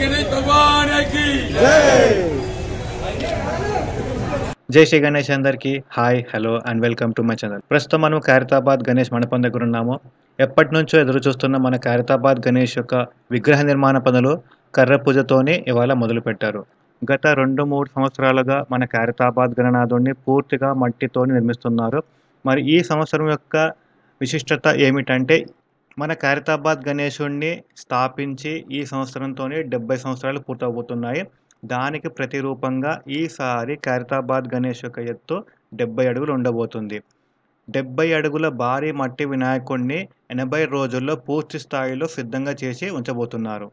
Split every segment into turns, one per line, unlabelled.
गणेश भगवान की
జై శ్రీ గణేష్ అందరికి hi hello and welcome to my channel. ప్రస్తుతం మనం ఖైరతాబాద్ గణేష్ మండపం దగ్గర ఉన్నాము. ఎప్పటి నుంచో ఎదురు చూస్తున్న మన ఖైరతాబాద్ గణేష్ యొక్క విగ్రహ నిర్మాణ పనులు కర్ర పూజతోనే ఇవాళ మొదలు పెట్టారు. గత 2-3 సంవత్సరాలుగా మన ఖైరతాబాద్ గణనాథుడిని పూర్తిగా మట్టితోని నిర్మిస్తున్నారు. మరి ఈ సంవత్సరం యొక్క విశిష్టత ఏమిటంటే మన ఖైరతాబాద్ గణేశుడిని స్థాపించి ఈ సంవత్సరంతోనే 70 సంవత్సరాలు పూర్తవుతున్నాయి. దానికి ప్రతిరూపంగా ఈసారి ఖైరతాబాద్ గణేష్ యొక్క ఎత్తు 70 అడుగులు ఉండబోతుంది. 70 అడుగుల భారీ మట్టి వినాయకుడిని 80 రోజుల్లో పూర్తి స్థాయిలో సిద్ధంగా చేసి ఉంచబోతున్నారు.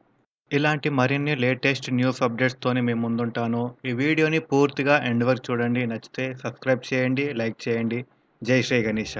ఇలాంటి మరిన్ని లేటెస్ట్ న్యూస్ అప్డేట్స్తోని మేము ముందుంటాను. ఈ వీడియోని పూర్తిగా ఎండ్ వరకు చూడండి. నచ్చితే సబ్స్క్రైబ్ చేయండి, లైక్ చేయండి. జై శ్రీ గణేష.